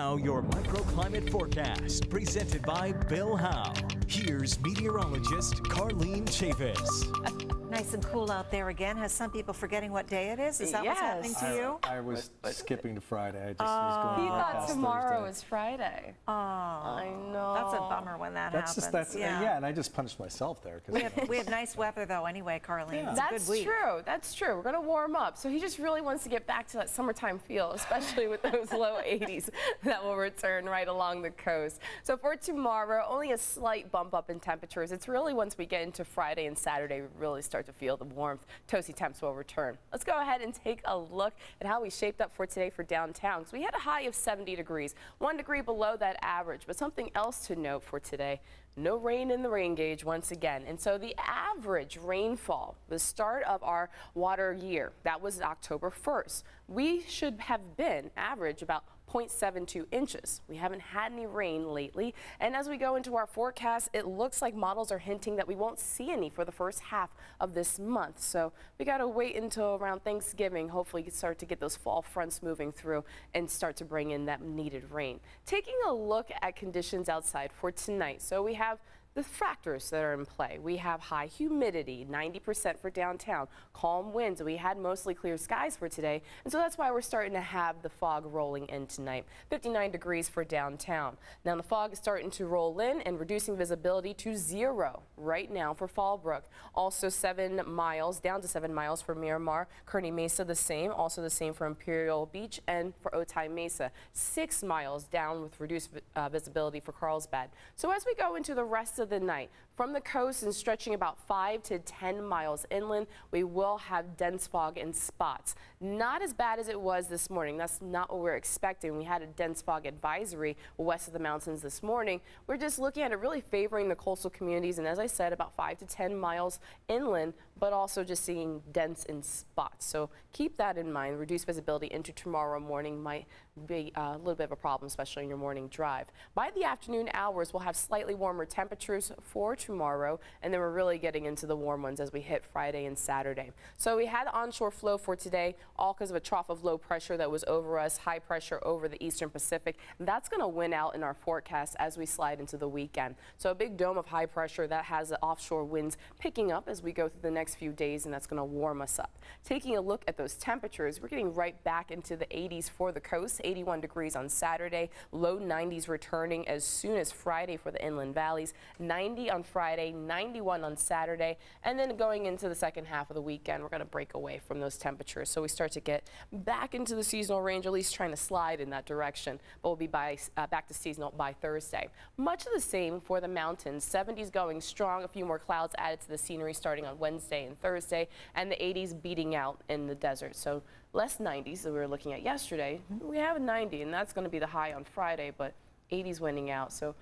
Now your microclimate forecast, presented by Bill Howe. Here's meteorologist Carlene Chavis. Nice and cool out there again. Has some people forgetting what day it is? Is that what's happening to you? I was skipping to Friday. I just was going He right thought past tomorrow Thursday. was Friday. Oh, I know. that's a bummer when that happens. Yeah, and I just punched myself there. We have nice weather though anyway, Carlene. Yeah. It's a That's good week. true. That's true. We're going to warm up. So he just really wants to get back to that summertime feel, especially with those low 80s that will return right along the coast. So for tomorrow, only a slight bump up in temperatures. It's really once we get into Friday and Saturday, we really start to feel the warmth. Toasty temps will return. Let's go ahead and take a look at how we shaped up for today for downtown. So we had a high of 70 degrees, 1 degree below that average. But something else to note for today, no rain in the rain gauge once again. And so the average rainfall, the start of our water year, that was October 1st. We should have been average about 0.72 inches. We haven't had any rain lately. And as we go into our forecast, it looks like models are hinting that we won't see any for the first half of this month. So we got to wait until around Thanksgiving. Hopefully you start to get those fall fronts moving through and start to bring in that needed rain. Taking a look at conditions outside for tonight. So we have the factors that are in play. We have high humidity, 90% for downtown, calm winds. We had mostly clear skies for today, and so that's why we're starting to have the fog rolling in tonight. 59 degrees for downtown. Now the fog is starting to roll in and reducing visibility to 0 right now for Fallbrook. Also 7 miles, down to 7 miles for Miramar. Kearney Mesa the same, also the same for Imperial Beach and for Otay Mesa. 6 miles down with reduced visibility for Carlsbad. So as we go into the rest of the night, from the coast and stretching about 5 to 10 miles inland, we will have dense fog in spots. Not as bad as it was this morning. That's not what we're expecting. We had a dense fog advisory west of the mountains this morning. We're just looking at it really favoring the coastal communities, and as I said, about 5 to 10 miles inland, but also just seeing dense in spots. So keep that in mind. Reduced visibility into tomorrow morning might be a little bit of a problem, especially in your morning drive. By the afternoon hours, we'll have slightly warmer temperatures for tomorrow, and then we're really getting into the warm ones as we hit Friday and Saturday. So we had onshore flow for today, all because of a trough of low pressure that was over us, high pressure over the eastern Pacific. That's going to win out in our forecast as we slide into the weekend. So a big dome of high pressure that has the offshore winds picking up as we go through the next few days, and that's going to warm us up. Taking a look at those temperatures, we're getting right back into the 80s for the coast, 81 degrees on Saturday, low 90s returning as soon as Friday for the inland valleys, 90 on Friday, 91 on Saturday, and then going into the second half of the weekend, we're going to break away from those temperatures. So we start to get back into the seasonal range, at least trying to slide in that direction, but we'll be back to seasonal by Thursday. Much of the same for the mountains, 70s going strong, a few more clouds added to the scenery starting on Wednesday and Thursday, and the 80s beating out in the desert. So less 90s that we were looking at yesterday. We have a 90, and that's going to be the high on Friday, but 80s winning out. So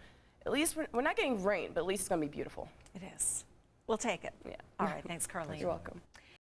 at least we're not getting rain, but at least it's going to be beautiful. It is. We'll take it. Yeah. All right. Thanks, Carlene. You're welcome.